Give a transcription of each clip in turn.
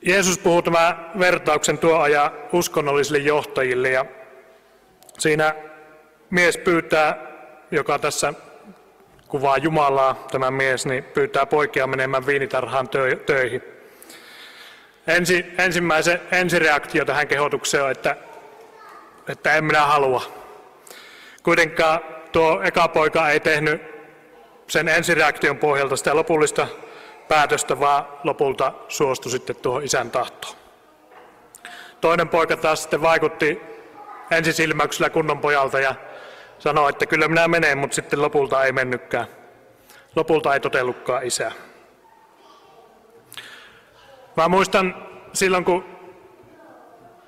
Jeesus puhuu tämän vertauksen tuon ajan uskonnollisille johtajille ja siinä mies pyytää, joka tässä kuvaa Jumalaa, tämä mies, niin pyytää poikia menemään viinitarhaan töihin. Ensimmäisen ensireaktio tähän kehotukseen on, että en minä halua. Kuitenkaan tuo eka poika ei tehnyt sen ensireaktion pohjalta sitä lopullista päätöstä, vaan lopulta suostui sitten tuohon isän tahtoon. Toinen poika taas sitten vaikutti ensisilmäyksellä kunnon pojalta ja sanoi, että kyllä minä menen, mutta sitten lopulta ei mennytkään. Lopulta ei totellutkaan isä. Mä muistan silloin, kun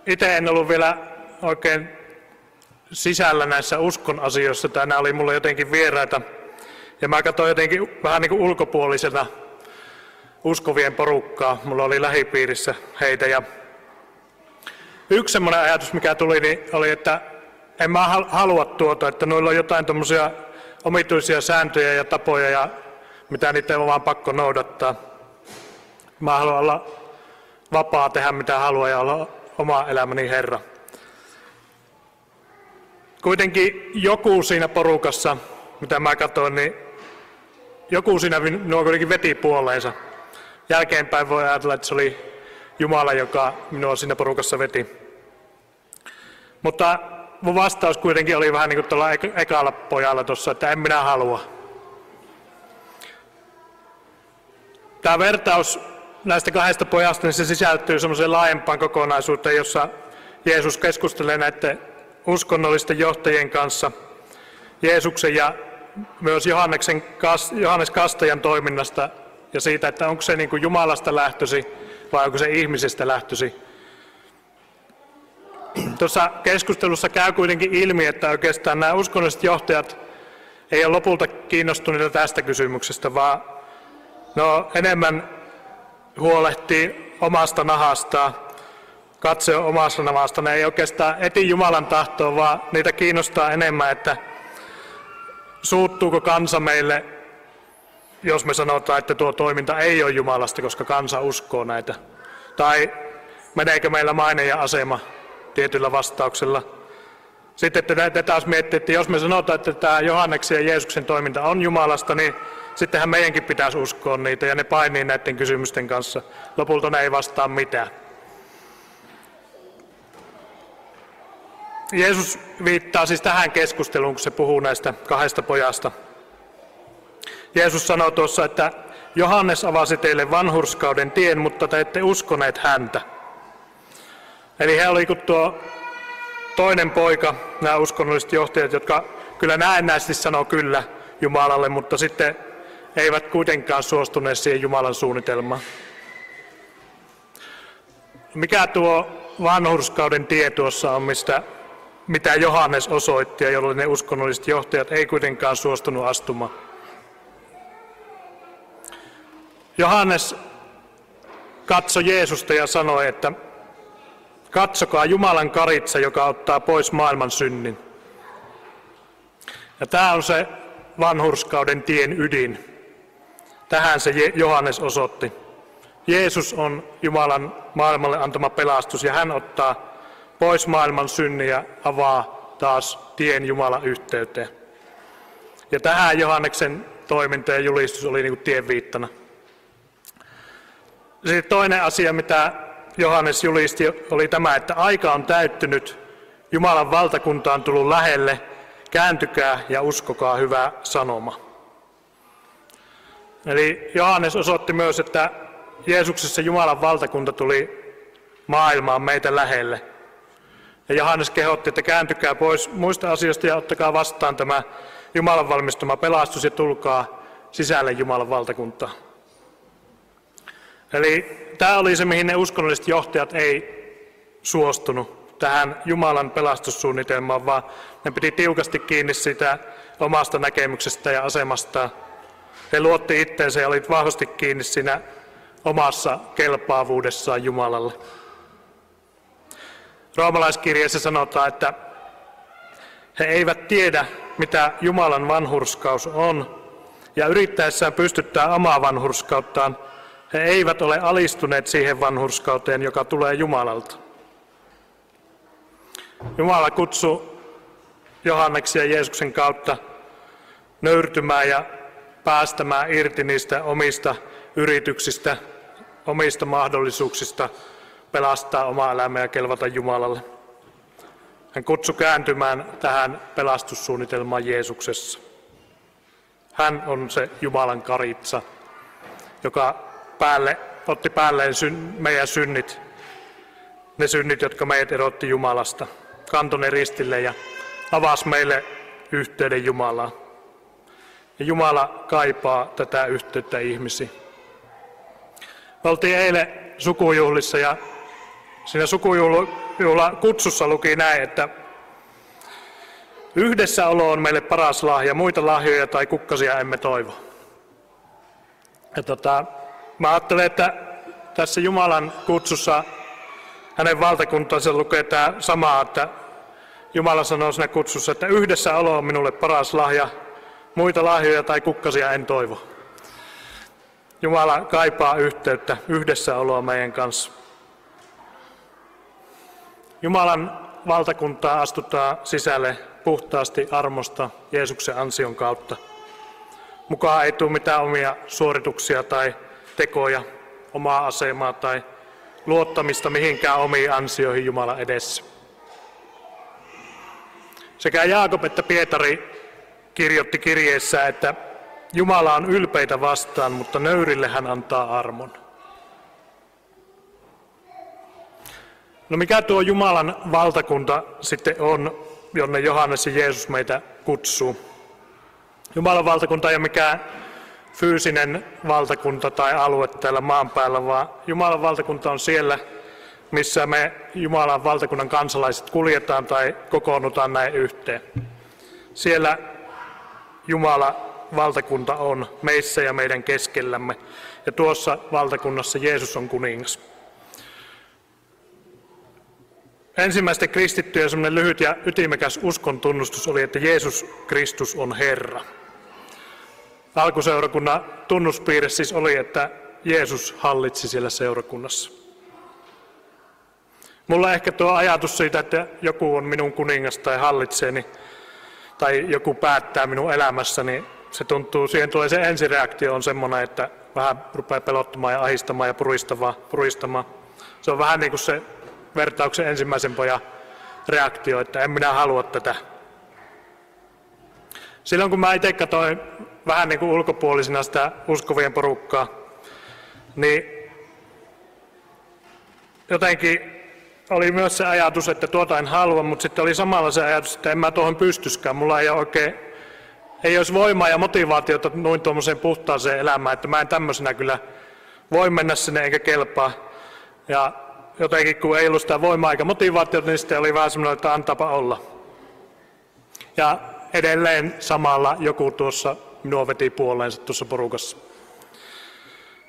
itse en ollut vielä oikein sisällä näissä uskon asioissa, tai nämä oli mulle jotenkin vieraita. Ja mä katsoin jotenkin vähän niin kuin ulkopuolisena uskovien porukkaa. Mulla oli lähipiirissä heitä. Ja yksi semmoinen ajatus, mikä tuli, niin oli, että en mä halua tuota, että noilla on jotain tommosia omituisia sääntöjä ja tapoja, ja mitä niitä on vaan pakko noudattaa. Mä haluan olla vapaa, tehdä mitä haluan ja olla oma elämäni Herra. Kuitenkin joku siinä porukassa, mitä mä katsoin, niin joku siinä minua kuitenkin veti puoleensa. Jälkeenpäin voi ajatella, että se oli Jumala, joka minua siinä porukassa veti. Mutta mun vastaus kuitenkin oli vähän niin kuin tuolla ekalla pojalla tuossa, että en minä halua. Tämä vertaus näistä kahdesta pojasta, niin se sisältyy semmoiseen laajempaan kokonaisuuteen, jossa Jeesus keskustelee näiden uskonnollisten johtajien kanssa Jeesuksen ja myös Johannes Kastajan toiminnasta ja siitä, että onko se niin kuin Jumalasta lähtösi vai onko se ihmisestä lähtösi. Tuossa keskustelussa käy kuitenkin ilmi, että oikeastaan nämä uskonnolliset johtajat ei ole lopulta kiinnostuneita tästä kysymyksestä, vaan enemmän huolehtii omasta nahastaan, katse omasta nahasta. Ne ei oikeastaan eti Jumalan tahtoa, vaan niitä kiinnostaa enemmän, että suuttuuko kansa meille, jos me sanotaan, että tuo toiminta ei ole Jumalasta, koska kansa uskoo näitä. Tai meneekö meillä maine ja asema tietyllä vastauksella. Sitten te taas miettii, että jos me sanotaan, että tämä Johanneksen ja Jeesuksen toiminta on Jumalasta, niin sittenhän meidänkin pitäisi uskoa niitä ja ne painii näiden kysymysten kanssa. Lopulta ne ei vastaa mitään. Jeesus viittaa siis tähän keskusteluun, kun se puhuu näistä kahdesta pojasta. Jeesus sanoo tuossa, että Johannes avasi teille vanhurskauden tien, mutta te ette uskoneet häntä. Eli he oli kuin tuo toinen poika, nämä uskonnolliset johtajat, jotka kyllä näennäisesti sanoo kyllä Jumalalle, mutta sitten eivät kuitenkaan suostuneet siihen Jumalan suunnitelmaan. Mikä tuo vanhurskauden tie tuossa on, mitä Johannes osoitti ja jolloin ne uskonnolliset johtajat ei kuitenkaan suostunut astumaan? Johannes katsoi Jeesusta ja sanoi, että katsokaa Jumalan karitsa, joka ottaa pois maailman synnin. Ja tämä on se vanhurskauden tien ydin. Tähän se Johannes osoitti. Jeesus on Jumalan maailmalle antama pelastus ja hän ottaa pois maailman synnin ja avaa taas tien Jumalan yhteyteen. Ja tähän Johanneksen toiminta ja julistus oli niin kuin tien viittana. Sitten toinen asia, mitä Johannes julisti, oli tämä, että aika on täyttynyt, Jumalan valtakunta on tullut lähelle, kääntykää ja uskokaa hyvä sanoma. Eli Johannes osoitti myös, että Jeesuksessa Jumalan valtakunta tuli maailmaan meitä lähelle. Ja Johannes kehotti, että kääntykää pois muista asioista ja ottakaa vastaan tämä Jumalan valmistama pelastus ja tulkaa sisälle Jumalan valtakuntaan. Eli tämä oli se, mihin ne uskonnolliset johtajat ei suostunut tähän Jumalan pelastussuunnitelmaan, vaan ne piti tiukasti kiinni siitä omasta näkemyksestä ja asemastaan. He luotti itseensä ja olivat vahvasti kiinni siinä omassa kelpaavuudessaan Jumalalle. Roomalaiskirjeessä sanotaan, että he eivät tiedä, mitä Jumalan vanhurskaus on, ja yrittäessään pystyttää omaa vanhurskauttaan, He eivät ole alistuneet siihen vanhurskauteen, joka tulee Jumalalta. Jumala kutsui Johanneksen ja Jeesuksen kautta nöyrtymään ja päästämään irti niistä omista yrityksistä, omista mahdollisuuksista pelastaa oma elämä ja kelvata Jumalalle. Hän kutsui kääntymään tähän pelastussuunnitelmaan Jeesuksessa. Hän on se Jumalan karitsa, joka otti päälleen meidän synnit, ne synnit, jotka meidät erotti Jumalasta, kantoi ne ristille ja avasi meille yhteyden Jumalaan. Ja Jumala kaipaa tätä yhteyttä ihmisiin. Me oltiin eilen sukujuhlissa ja siinä sukujuhlakutsussa luki näin, että yhdessäolo on meille paras lahja, muita lahjoja tai kukkasia emme toivo. Ja mä ajattelen, että tässä Jumalan kutsussa hänen valtakuntansa lukee tämä sama, että Jumala sanoo siinä kutsussa, että yhdessäolo on minulle paras lahja, muita lahjoja tai kukkasia en toivo. Jumala kaipaa yhteyttä, yhdessäoloa meidän kanssa. Jumalan valtakuntaa astutaan sisälle puhtaasti armosta Jeesuksen ansion kautta. Mukaan ei tule mitään omia suorituksia tai tekoja, omaa asemaa tai luottamista mihinkään omiin ansioihin Jumalan edessä. Sekä Jaakob että Pietari kirjoitti kirjeessä, että Jumala on ylpeitä vastaan, mutta nöyrille hän antaa armon. No mikä tuo Jumalan valtakunta sitten on, jonne Johannes ja Jeesus meitä kutsuu? Jumalan valtakunta ei ole mikään fyysinen valtakunta tai alue täällä maan päällä, vaan Jumalan valtakunta on siellä, missä me Jumalan valtakunnan kansalaiset kuljetaan tai kokoonnutaan näin yhteen. Siellä Jumalan valtakunta on meissä ja meidän keskellämme, ja tuossa valtakunnassa Jeesus on kuningas. Ensimmäisten kristittyjen semmoinen lyhyt ja ytimekäs uskon tunnustus oli, että Jeesus Kristus on Herra. Alkuseurakunnan tunnuspiirre siis oli, että Jeesus hallitsi siellä seurakunnassa. Mulla ehkä tuo ajatus siitä, että joku on minun kuningas tai hallitsee, tai joku päättää minun elämässäni, se tuntuu, siihen tulee se ensireaktio on semmoinen, että vähän rupeaa pelottamaan ja ahistamaan ja puristamaan. Se on vähän niin kuin se vertauksen ensimmäisen pojan reaktio, että en minä halua tätä. Silloin kun mä itse katsoin vähän niin kuin ulkopuolisena sitä uskovien porukkaa, niin jotenkin oli myös se ajatus, että tuota en halua, mutta sitten oli samalla se ajatus, että en mä tuohon pystyskään. Mulla ei ole oikein, ei olisi voimaa ja motivaatiota noin tuommoiseen puhtaaseen elämään, että mä en tämmöisenä kyllä voi mennä sinne eikä kelpaa. Ja jotenkin kun ei ollut sitä voimaa eikä motivaatiota, niin sitten oli vähän semmoinen, että antaapa olla. Ja edelleen samalla joku tuossa minua veti puoleensa tuossa porukassa.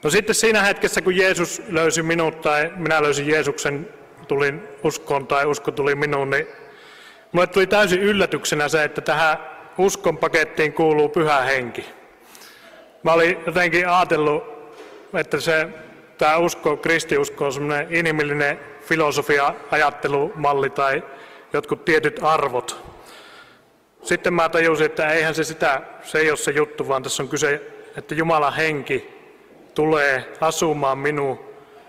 No sitten siinä hetkessä, kun Jeesus löysi minut tai minä löysin Jeesuksen, tulin uskoon tai usko tuli minuun, niin minulle tuli täysin yllätyksenä se, että tähän uskon pakettiin kuuluu Pyhä Henki. Mä olin jotenkin ajatellut, että tämä usko, kristiusko on semmoinen inhimillinen filosofia, ajattelumalli tai jotkut tietyt arvot. Sitten mä tajusin, että eihän se ei ole se juttu, vaan tässä on kyse, että Jumalan henki tulee asumaan minuun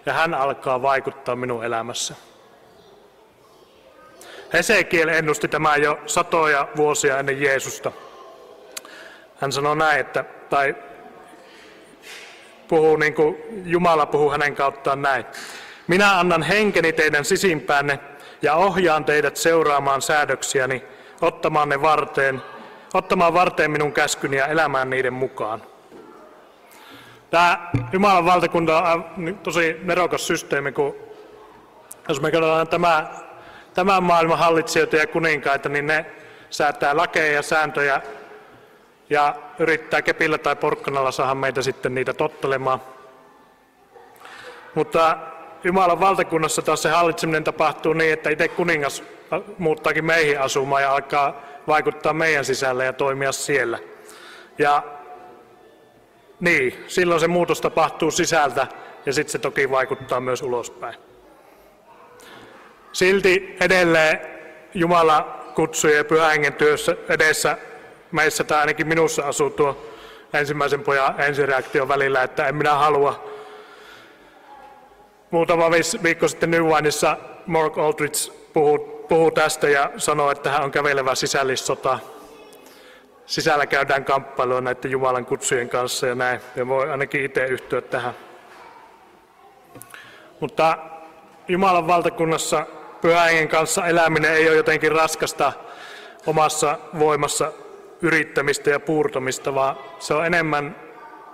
ja hän alkaa vaikuttaa minun elämässä. Hesekiel ennusti tämän jo satoja vuosia ennen Jeesusta. Hän sanoi näin, tai puhuu niin kuin Jumala puhuu hänen kauttaan näin. Minä annan henkeni teidän sisimpäänne ja ohjaan teidät seuraamaan säädöksiäni, ottamaan varteen minun käskyni ja elämään niiden mukaan. Tämä Jumalan valtakunta on tosi nerokas systeemi, kun jos me katsotaan tämän maailman hallitsijoita ja kuninkaita, niin ne säätää lakeja ja sääntöjä ja yrittää kepillä tai porkkanalla saada meitä sitten niitä tottelemaan. Mutta Jumalan valtakunnassa taas se hallitseminen tapahtuu niin, että itse kuningas muuttaakin meihin asumaan ja alkaa vaikuttaa meidän sisälle ja toimia siellä. Ja Niin, silloin se muutos tapahtuu sisältä ja sitten se toki vaikuttaa myös ulospäin. Silti edelleen Jumala kutsui ja Pyhän Hengen työssä edessä meissä, tai ainakin minussa asuu tuo ensimmäisen pojan ensireaktio välillä, että en minä halua. Muutama viikko sitten New Wineissa Mark Aldridge puhuu tästä ja sanoo, että hän on kävelevä sisällissota. Sisällä käydään kamppailua näiden Jumalan kutsujen kanssa ja näin, ja voi ainakin itse yhtyä tähän. Mutta Jumalan valtakunnassa Pyhän Hengen kanssa eläminen ei ole jotenkin raskasta omassa voimassa yrittämistä ja puurtamista, vaan se on enemmän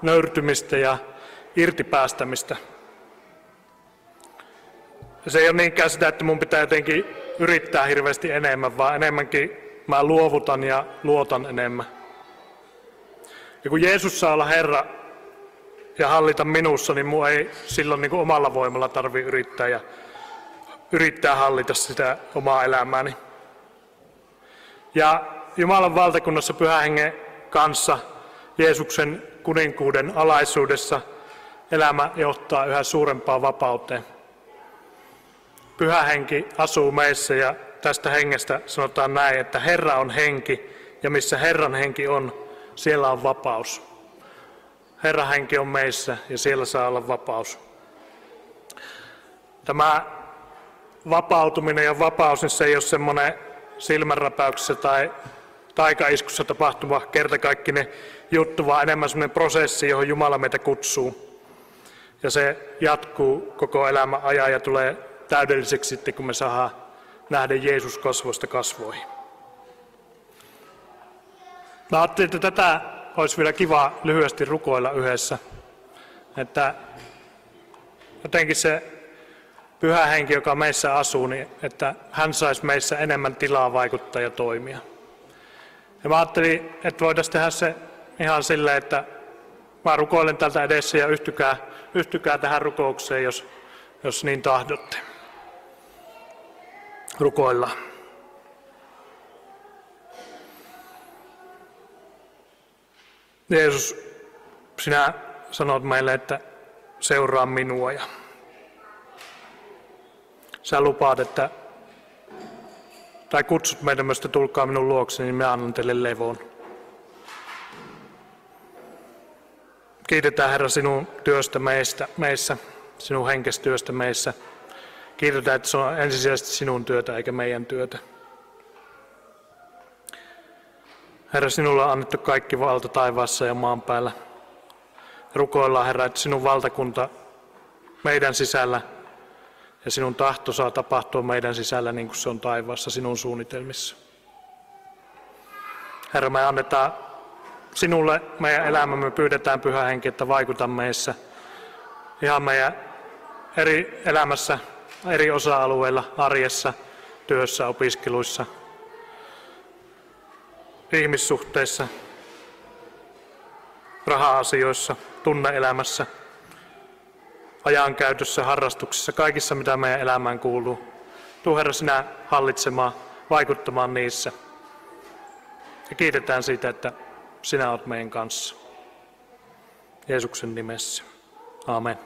nöyrtymistä ja irtipäästämistä. Se ei ole niinkään sitä, että mun pitää jotenkin yrittää hirveästi enemmän, vaan enemmänkin mä luovutan ja luotan enemmän. Ja kun Jeesus saa olla Herra ja hallita minussa, niin mun ei silloin niin kuin omalla voimalla tarvitse yrittää hallita sitä omaa elämääni. Ja Jumalan valtakunnassa Pyhän Hengen kanssa Jeesuksen kuninkuuden alaisuudessa elämä johtaa yhä suurempaan vapauteen. Pyhä Henki asuu meissä ja tästä hengestä sanotaan näin, että Herra on henki ja missä Herran henki on, siellä on vapaus. Herran henki on meissä ja siellä saa olla vapaus. Tämä vapautuminen ja vapaus, niin se ei ole semmoinen silmänräpäyksessä tai taikaiskussa tapahtuva kertakaikkinen juttu, vaan enemmän semmoinen prosessi, johon Jumala meitä kutsuu. Ja se jatkuu koko elämän ajan ja tulee täydelliseksi sitten, kun me saadaan nähdä Jeesus kasvoista kasvoihin. Mä ajattelin, että tätä olisi vielä kiva lyhyesti rukoilla yhdessä. Että jotenkin se Pyhä Henki, joka meissä asuu, niin että hän saisi meissä enemmän tilaa vaikuttaa ja toimia. Ja mä ajattelin, että voitaisiin tehdä se ihan silleen, että mä rukoilen tältä edessä ja yhtykää tähän rukoukseen, jos niin tahdotte. Rukoillaan. Jeesus, sinä sanot meille, että seuraa minua ja sä lupaat, tai kutsut meidän myös, että tulkaa minun luokseni, niin minä annan teille levon. Kiitetään Herra sinun työstä meissä, sinun henkestyöstä meissä. Kiitetään, että se on ensisijaisesti sinun työtä eikä meidän työtä. Herra, sinulle on annettu kaikki valta taivaassa ja maan päällä. Rukoillaan, Herra, että sinun valtakunta meidän sisällä ja sinun tahto saa tapahtua meidän sisällä niin kuin se on taivaassa sinun suunnitelmissa. Herra, me annetaan sinulle meidän elämämme, pyydetään Pyhä Henki, että vaikuta meissä ihan meidän eri elämässä, eri osa-alueilla, arjessa, työssä, opiskeluissa, ihmissuhteissa, raha-asioissa, tunne-elämässä, ajankäytössä, harrastuksissa, kaikissa mitä meidän elämään kuuluu. Tuu Herra sinä hallitsemaan, vaikuttamaan niissä. Ja kiitetään siitä, että sinä olet meidän kanssa. Jeesuksen nimessä. Amen.